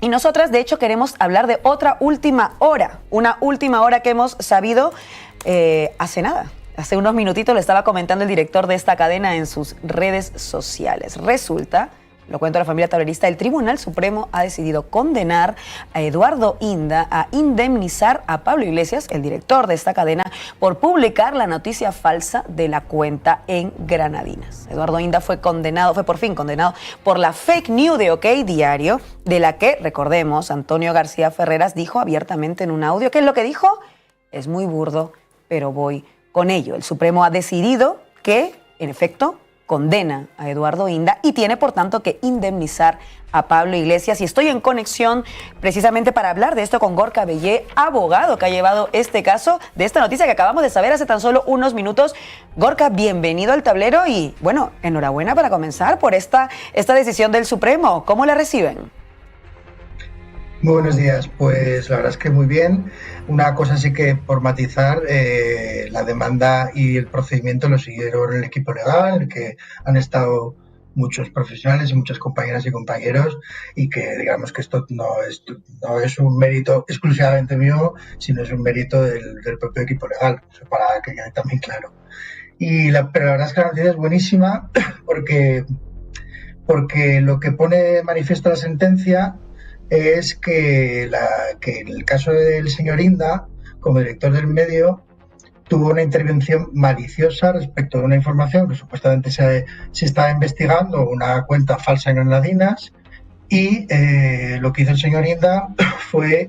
Y nosotras, de hecho, queremos hablar de otra última hora, una última hora que hemos sabido hace nada. Hace unos minutitos le estaba comentando el director de esta cadena en sus redes sociales. Resulta, lo cuento a la familia tablerista, el Tribunal Supremo ha decidido condenar a Eduardo Inda a indemnizar a Pablo Iglesias, el director de esta cadena, por publicar la noticia falsa de la cuenta en Granadinas. Eduardo Inda fue por fin condenado por la fake news de OK Diario, de la que, recordemos, Antonio García Ferreras dijo abiertamente en un audio. ¿Qué es lo que dijo? Es muy burdo, pero voy con ello. El Supremo ha decidido que, en efecto, condena a Eduardo Inda y tiene, por tanto, que indemnizar a Pablo Iglesias. Y estoy en conexión precisamente para hablar de esto con Gorka Bellé, abogado que ha llevado este caso, de esta noticia que acabamos de saber hace tan solo unos minutos. Gorka, bienvenido al tablero y, bueno, enhorabuena para comenzar por esta decisión del Supremo. ¿Cómo la reciben? Muy buenos días, pues la verdad es que muy bien. Una cosa sí que por matizar, la demanda y el procedimiento lo siguieron el equipo legal, en el que han estado muchos profesionales y muchas compañeras y compañeros, y que digamos que esto no es un mérito exclusivamente mío, sino es un mérito del propio equipo legal, para que quede también claro. Pero la verdad es que la noticia es buenísima porque lo que pone de manifiesto la sentencia es que en el caso del señor Inda, como director del medio, tuvo una intervención maliciosa respecto de una información que supuestamente se estaba investigando, una cuenta falsa en Granadinas, y lo que hizo el señor Inda fue,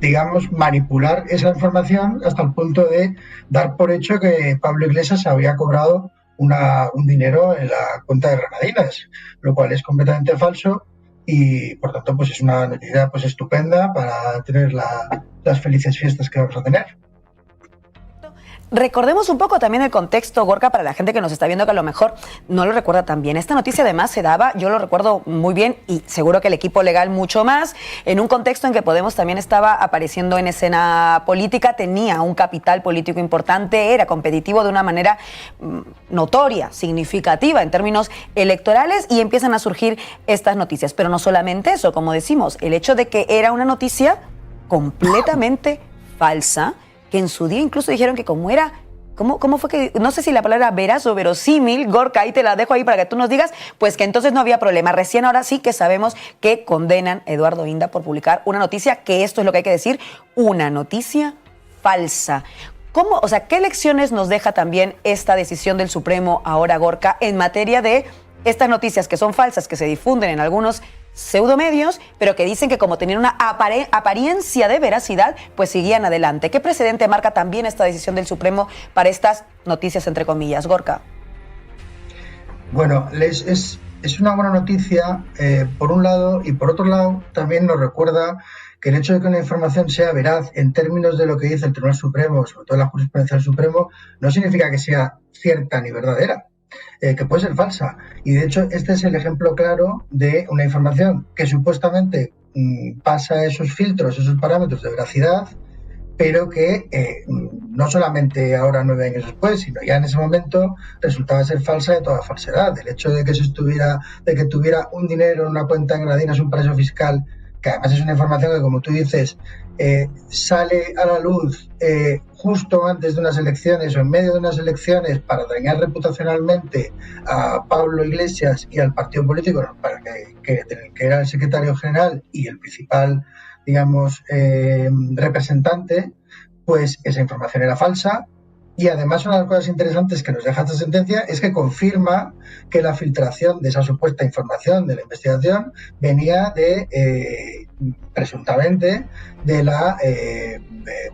digamos, manipular esa información hasta el punto de dar por hecho que Pablo Iglesias había cobrado un dinero en la cuenta de Granadinas, lo cual es completamente falso. Y por tanto, pues es una noticia pues estupenda para tener las felices fiestas que vamos a tener. Recordemos un poco también el contexto, Gorka, para la gente que nos está viendo que a lo mejor no lo recuerda tan bien. Esta noticia además se daba, yo lo recuerdo muy bien y seguro que el equipo legal mucho más, en un contexto en que Podemos también estaba apareciendo en escena política, tenía un capital político importante, era competitivo de una manera notoria, significativa en términos electorales, y empiezan a surgir estas noticias. Pero no solamente eso, como decimos, el hecho de que era una noticia completamente falsa, que en su día incluso dijeron que como era, ¿cómo fue que, no sé si la palabra veraz o verosímil, Gorka, ahí te la dejo ahí para que tú nos digas, pues que entonces no había problema. Recién ahora sí que sabemos que condenan a Eduardo Inda por publicar una noticia, que esto es lo que hay que decir, una noticia falsa. ¿Cómo, o sea, qué lecciones nos deja también esta decisión del Supremo ahora, Gorka, en materia de estas noticias que son falsas, que se difunden en algunos pseudomedios, pero que dicen que como tenían una apariencia de veracidad, pues seguían adelante? ¿Qué precedente marca también esta decisión del Supremo para estas noticias, entre comillas, Gorka? Bueno, es una buena noticia, por un lado, y por otro lado también nos recuerda que el hecho de que una información sea veraz en términos de lo que dice el Tribunal Supremo, sobre todo la jurisprudencia del Supremo, no significa que sea cierta ni verdadera. Que puede ser falsa. Y de hecho este es el ejemplo claro de una información que supuestamente pasa esos filtros, esos parámetros de veracidad, pero que no solamente ahora 9 años después, sino ya en ese momento resultaba ser falsa de toda falsedad. El hecho de que tuviera un dinero en una cuenta en Granadinas, un paraíso fiscal, que además es una información que, como tú dices, sale a la luz justo antes de unas elecciones o en medio de unas elecciones para dañar reputacionalmente a Pablo Iglesias y al partido político para que era el secretario general y el principal, digamos, representante, pues esa información era falsa. Y además una de las cosas interesantes que nos deja esta sentencia es que confirma que la filtración de esa supuesta información de la investigación venía presuntamente de la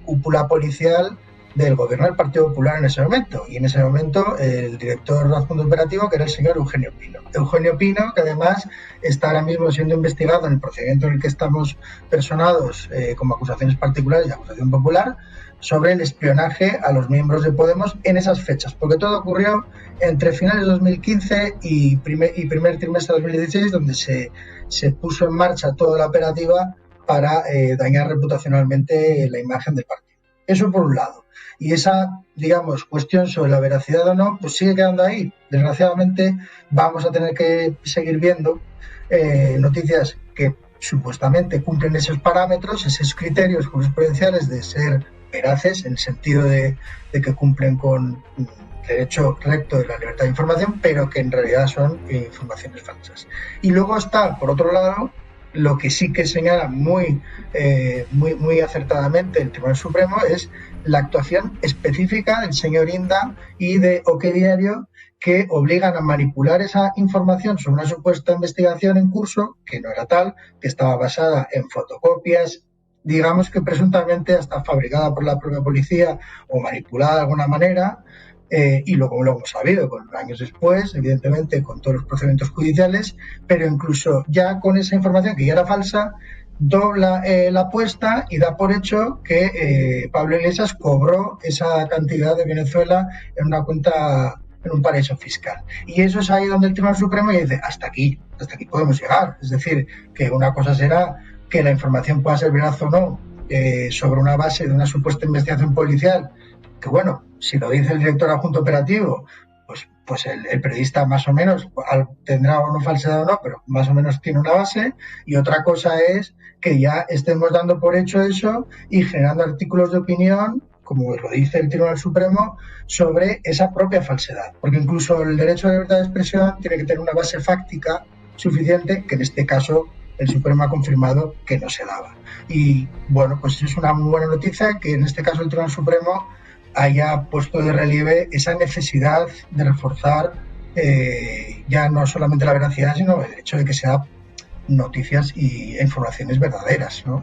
cúpula policial del gobierno del Partido Popular en ese momento. Y en ese momento el director adjunto operativo, que era el señor Eugenio Pino. Eugenio Pino, que además está ahora mismo siendo investigado en el procedimiento en el que estamos personados como acusaciones particulares y acusación popular, sobre el espionaje a los miembros de Podemos en esas fechas, porque todo ocurrió entre finales de 2015 y primer trimestre de 2016, donde se puso en marcha toda la operativa para dañar reputacionalmente la imagen del partido. Eso por un lado. Y esa, digamos, cuestión sobre la veracidad o no, pues sigue quedando ahí. Desgraciadamente vamos a tener que seguir viendo noticias que supuestamente cumplen esos parámetros, esos criterios jurisprudenciales de ser veraces, en el sentido de que cumplen con derecho recto de la libertad de información, pero que en realidad son informaciones falsas. Y luego está, por otro lado, lo que sí que señala muy acertadamente el Tribunal Supremo es la actuación específica del señor Inda y de OK Diario, que obligan a manipular esa información sobre una supuesta investigación en curso, que no era tal, que estaba basada en fotocopias, digamos que presuntamente hasta fabricada por la propia policía o manipulada de alguna manera, y luego lo hemos sabido con años después, evidentemente con todos los procedimientos judiciales, pero incluso ya con esa información que ya era falsa, dobla la apuesta y da por hecho que Pablo Iglesias cobró esa cantidad de Venezuela en una cuenta, en un paraíso fiscal. Y eso es ahí donde el Tribunal Supremo dice, hasta aquí podemos llegar. Es decir, que una cosa será que la información pueda ser veraz o no sobre una base de una supuesta investigación policial, que bueno, si lo dice el director adjunto operativo, pues el periodista más o menos tendrá o no falsedad o no, pero más o menos tiene una base. Y otra cosa es que ya estemos dando por hecho eso y generando artículos de opinión, como lo dice el Tribunal Supremo, sobre esa propia falsedad. Porque incluso el derecho a la libertad de expresión tiene que tener una base fáctica suficiente, que en este caso el Supremo ha confirmado que no se daba. Y bueno, pues es una muy buena noticia que en este caso el Tribunal Supremo haya puesto de relieve esa necesidad de reforzar ya no solamente la veracidad, sino el hecho de que sea noticias e informaciones verdaderas, ¿no?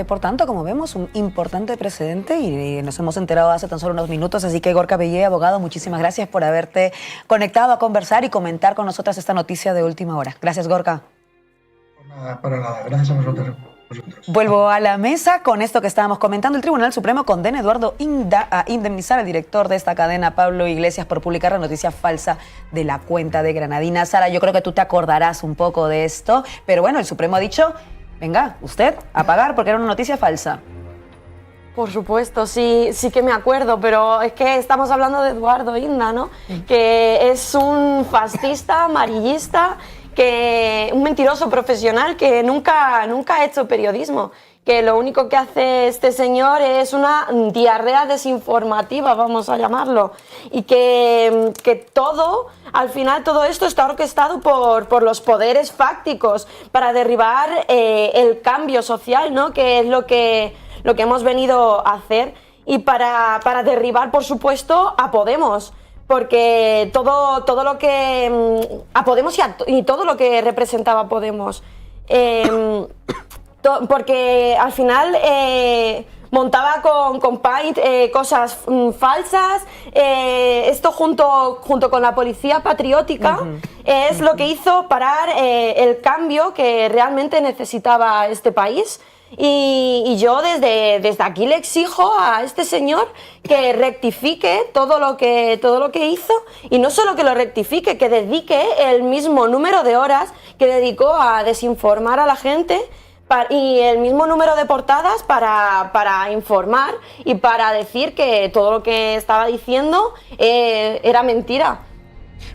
Por tanto, como vemos, un importante precedente y nos hemos enterado hace tan solo unos minutos, así que Gorka Bellé, abogado, muchísimas gracias por haberte conectado a conversar y comentar con nosotras esta noticia de última hora. Gracias, Gorka. Para nada, gracias a vosotros. Vuelvo a la mesa con esto que estábamos comentando. El Tribunal Supremo condena a Eduardo Inda a indemnizar al director de esta cadena, Pablo Iglesias, por publicar la noticia falsa de la cuenta de Granadina. Sara, yo creo que tú te acordarás un poco de esto, pero bueno, el Supremo ha dicho, venga, usted a pagar porque era una noticia falsa. Por supuesto, sí que me acuerdo, pero es que estamos hablando de Eduardo Inda, ¿no? Que es un fascista, amarillista, un mentiroso profesional que nunca ha hecho periodismo, que lo único que hace este señor es una diarrea desinformativa, vamos a llamarlo, y que todo, al final todo esto está orquestado por los poderes fácticos para derribar el cambio social, ¿no? Que es lo que hemos venido a hacer, y para derribar, por supuesto, a Podemos. Porque todo lo que a Podemos y todo lo que representaba Podemos, porque al final montaba con Paint cosas falsas, esto junto con la policía patriótica es lo que hizo parar el cambio que realmente necesitaba este país. Y yo desde aquí le exijo a este señor que rectifique todo lo que hizo, y no solo que lo rectifique, que dedique el mismo número de horas que dedicó a desinformar a la gente y el mismo número de portadas para informar y para decir que todo lo que estaba diciendo era mentira.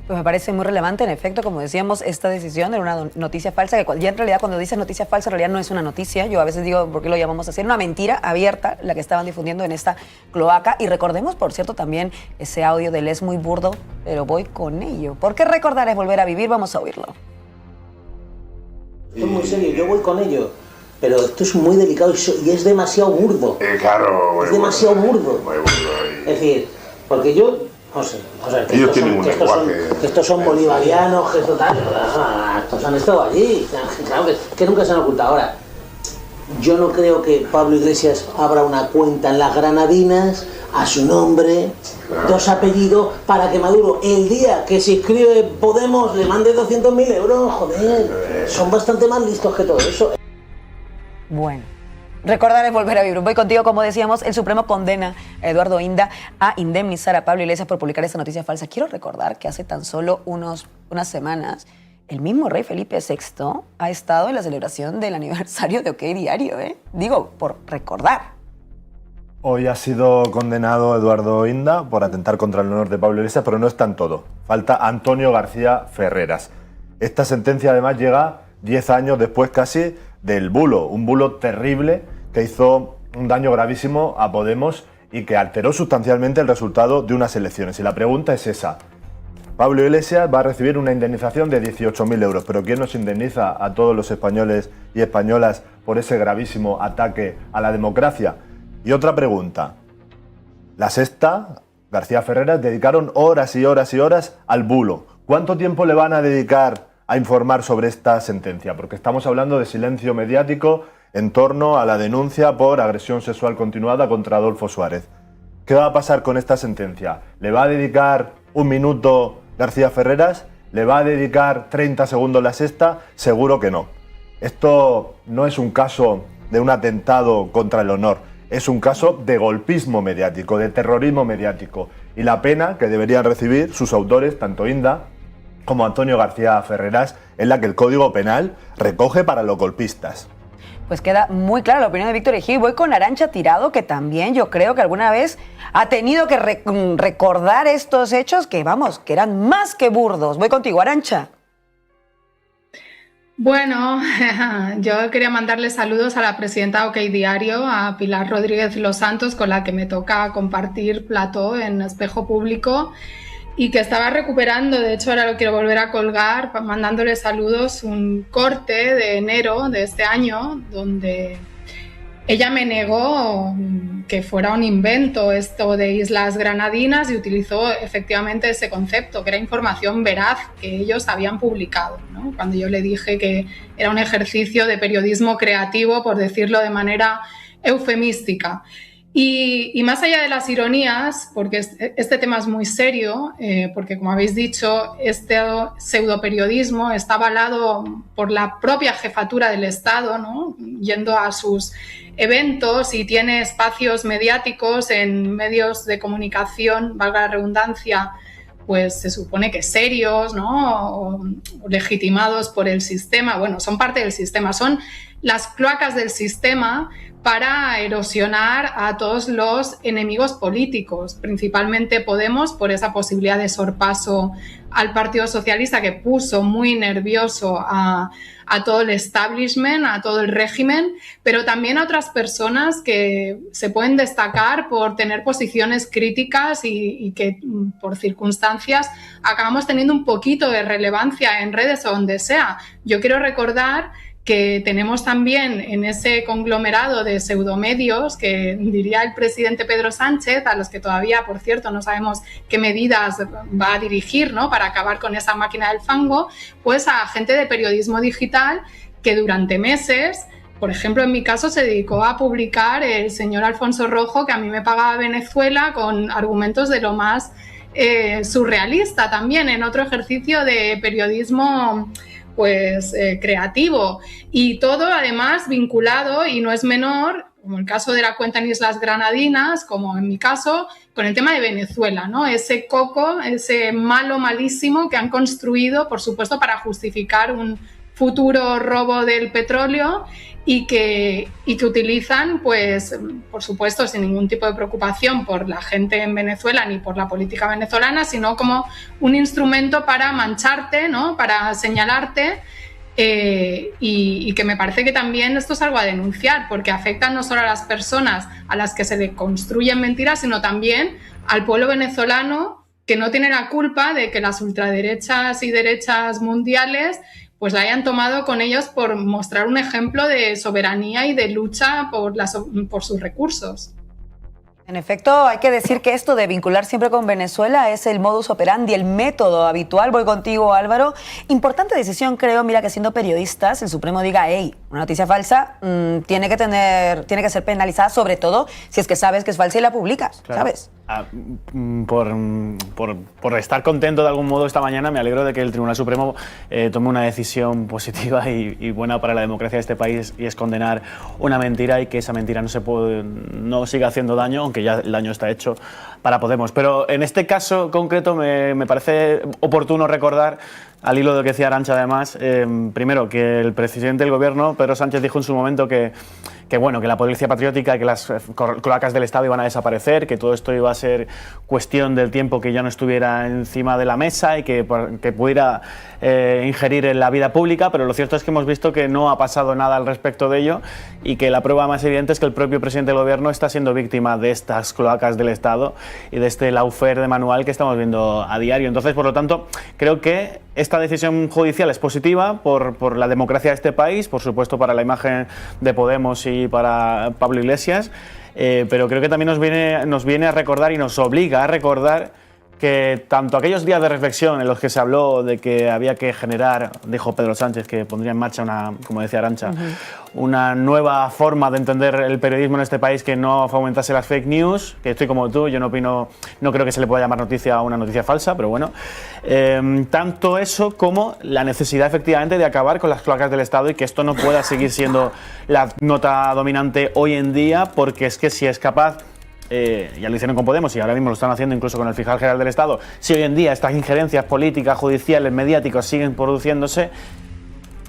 Pues me parece muy relevante, en efecto, como decíamos, esta decisión era una noticia falsa, que ya en realidad cuando dices noticia falsa, en realidad no es una noticia. Yo a veces digo, ¿por qué lo llamamos así? Era una mentira abierta la que estaban difundiendo en esta cloaca. Y recordemos, por cierto, también ese audio del es muy burdo, pero voy con ello. Porque recordar es volver a vivir, vamos a oírlo. Esto es muy serio, yo voy con ello, pero esto es muy delicado y es demasiado burdo. Claro, es demasiado burdo. Muy burdo. Es decir, porque yo... No sé, que ellos tienen un lenguaje. Que estos son bolivarianos, que esto tal, estos han estado allí, claro que nunca se han ocultado. Ahora, yo no creo que Pablo Iglesias abra una cuenta en las Granadinas a su nombre, dos apellidos, para que Maduro, el día que se inscribe Podemos, le mande 200.000 euros, joder, son bastante más listos que todo eso. Bueno. Recordar es volver a vivir. Voy contigo, como decíamos, el Supremo condena a Eduardo Inda a indemnizar a Pablo Iglesias por publicar esta noticia falsa. Quiero recordar que hace tan solo unas semanas el mismo rey Felipe VI ha estado en la celebración del aniversario de OK Diario, Digo, por recordar. Hoy ha sido condenado Eduardo Inda por atentar contra el honor de Pablo Iglesias, pero no está en todo. Falta Antonio García Ferreras. Esta sentencia además llega 10 años después casi del bulo, un bulo terrible que hizo un daño gravísimo a Podemos y que alteró sustancialmente el resultado de unas elecciones. Y la pregunta es esa. Pablo Iglesias va a recibir una indemnización de 18.000 euros, pero ¿quién nos indemniza a todos los españoles y españolas por ese gravísimo ataque a la democracia? Y otra pregunta. La Sexta, García Ferreras, dedicaron horas y horas y horas al bulo. ¿Cuánto tiempo le van a dedicar a informar sobre esta sentencia? Porque estamos hablando de silencio mediático en torno a la denuncia por agresión sexual continuada contra Adolfo Suárez. ¿Qué va a pasar con esta sentencia? ¿Le va a dedicar un minuto García Ferreras? ¿Le va a dedicar 30 segundos La Sexta? Seguro que no. Esto no es un caso de un atentado contra el honor, es un caso de golpismo mediático, de terrorismo mediático. Y la pena que deberían recibir sus autores, tanto Inda como Antonio García Ferreras, es la que el Código Penal recoge para los golpistas. Pues queda muy clara la opinión de Víctor Ejido. Voy con Arantxa Tirado, que también yo creo que alguna vez ha tenido que recordar estos hechos que, vamos, que eran más que burdos. Voy contigo, Arantxa. Bueno, yo quería mandarle saludos a la presidenta OK Diario, a Pilar Rodríguez Los Santos, con la que me toca compartir plató en Espejo Público y que estaba recuperando, de hecho ahora lo quiero volver a colgar, mandándole saludos, un corte de enero de este año donde ella me negó que fuera un invento esto de Islas Granadinas y utilizó efectivamente ese concepto, que era información veraz que ellos habían publicado, ¿no? Cuando yo le dije que era un ejercicio de periodismo creativo, por decirlo de manera eufemística. Y más allá de las ironías, porque este tema es muy serio, porque como habéis dicho, este pseudoperiodismo está avalado por la propia jefatura del Estado, ¿no? Yendo a sus eventos y tiene espacios mediáticos en medios de comunicación, valga la redundancia, pues se supone que serios, ¿no? O legitimados por el sistema. Bueno, son parte del sistema, son las cloacas del sistema para erosionar a todos los enemigos políticos, principalmente Podemos, por esa posibilidad de sorpaso al Partido Socialista que puso muy nervioso a todo el establishment, a todo el régimen, pero también a otras personas que se pueden destacar por tener posiciones críticas y que por circunstancias acabamos teniendo un poquito de relevancia en redes o donde sea. Yo quiero recordar que tenemos también en ese conglomerado de pseudomedios que diría el presidente Pedro Sánchez, a los que todavía, por cierto, no sabemos qué medidas va a dirigir, ¿no?, para acabar con esa máquina del fango, pues a gente de periodismo digital que durante meses, por ejemplo, en mi caso, se dedicó a publicar el señor Alfonso Rojo, que a mí me pagaba Venezuela, con argumentos de lo más surrealista también, en otro ejercicio de periodismo pues creativo, y todo además vinculado, y no es menor, como el caso de la cuenta en Islas Granadinas, como en mi caso, con el tema de Venezuela, ¿no? Ese coco, ese malo malísimo que han construido, por supuesto, para justificar un futuro robo del petróleo y que utilizan, pues, por supuesto, sin ningún tipo de preocupación por la gente en Venezuela ni por la política venezolana, sino como un instrumento para mancharte, ¿no?, para señalarte, y que me parece que también esto es algo a denunciar, porque afecta no solo a las personas a las que se le construyen mentiras, sino también al pueblo venezolano, que no tiene la culpa de que las ultraderechas y derechas mundiales pues la hayan tomado con ellos por mostrar un ejemplo de soberanía y de lucha por sus recursos. En efecto, hay que decir que esto de vincular siempre con Venezuela es el modus operandi, el método habitual. Voy contigo, Álvaro. Importante decisión, creo, mira, que siendo periodistas, el Supremo diga, hey, una noticia falsa tiene que ser penalizada, sobre todo si es que sabes que es falsa y la publicas, claro. ¿Sabes? Por estar contento de algún modo esta mañana, me alegro de que el Tribunal Supremo tome una decisión positiva y buena para la democracia de este país, y es condenar una mentira y que esa mentira no siga haciendo daño, aunque ya el daño está hecho para Podemos. Pero en este caso concreto me parece oportuno recordar, al hilo de lo que decía Arantxa además, primero que el presidente del gobierno, Pedro Sánchez, dijo en su momento que bueno, que la policía patriótica, que las cloacas del Estado iban a desaparecer, que todo esto iba a ser cuestión del tiempo que ya no estuviera encima de la mesa y que pudiera ingerir en la vida pública, pero lo cierto es que hemos visto que no ha pasado nada al respecto de ello y que la prueba más evidente es que el propio presidente del gobierno está siendo víctima de estas cloacas del Estado y de este lawfare de manual que estamos viendo a diario. Entonces, por lo tanto, creo que esta decisión judicial es positiva por la democracia de este país, por supuesto para la imagen de Podemos y para Pablo Iglesias, pero creo que también nos viene a recordar y nos obliga a recordar que tanto aquellos días de reflexión en los que se habló de que había que generar, dijo Pedro Sánchez, que pondría en marcha como decía Arantxa, una nueva forma de entender el periodismo en este país que no fomentase las fake news, que estoy como tú, yo no creo que se le pueda llamar noticia a una noticia falsa, pero bueno, tanto eso como la necesidad efectivamente de acabar con las cloacas del Estado y que esto no pueda seguir siendo la nota dominante hoy en día, porque es que si es capaz... ya lo hicieron con Podemos y ahora mismo lo están haciendo incluso con el fiscal general del Estado. Si hoy en día estas injerencias políticas, judiciales, mediáticas siguen produciéndose,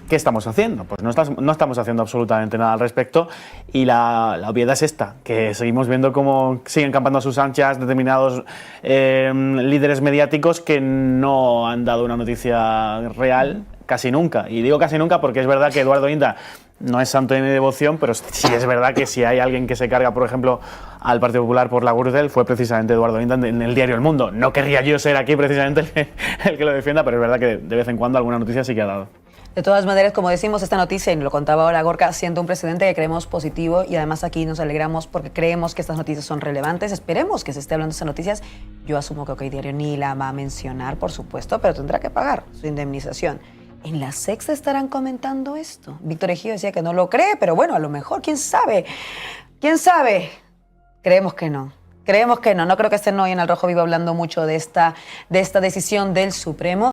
¿qué estamos haciendo? Pues no estamos haciendo absolutamente nada al respecto y la obviedad es esta, que seguimos viendo cómo siguen campando a sus anchas determinados líderes mediáticos que no han dado una noticia real casi nunca. Y digo casi nunca porque es verdad que Eduardo Inda no es santo de mi devoción, pero sí es verdad que si hay alguien que se carga, por ejemplo, al Partido Popular por la Gürtel, fue precisamente Eduardo Inda en el diario El Mundo. No querría yo ser aquí precisamente el que lo defienda, pero es verdad que de vez en cuando alguna noticia sí que ha dado. De todas maneras, como decimos, esta noticia, y lo contaba ahora Gorka, siendo un precedente que creemos positivo y además aquí nos alegramos porque creemos que estas noticias son relevantes. Esperemos que se esté hablando de estas noticias. Yo asumo que OK Diario ni la va a mencionar, por supuesto, pero tendrá que pagar su indemnización. ¿En la Sexta estarán comentando esto? Víctor Ejido decía que no lo cree, pero bueno, a lo mejor, ¿quién sabe? ¿Quién sabe? Creemos que no. Creemos que no. No creo que estén hoy en El Rojo Vivo hablando mucho de esta decisión del Supremo.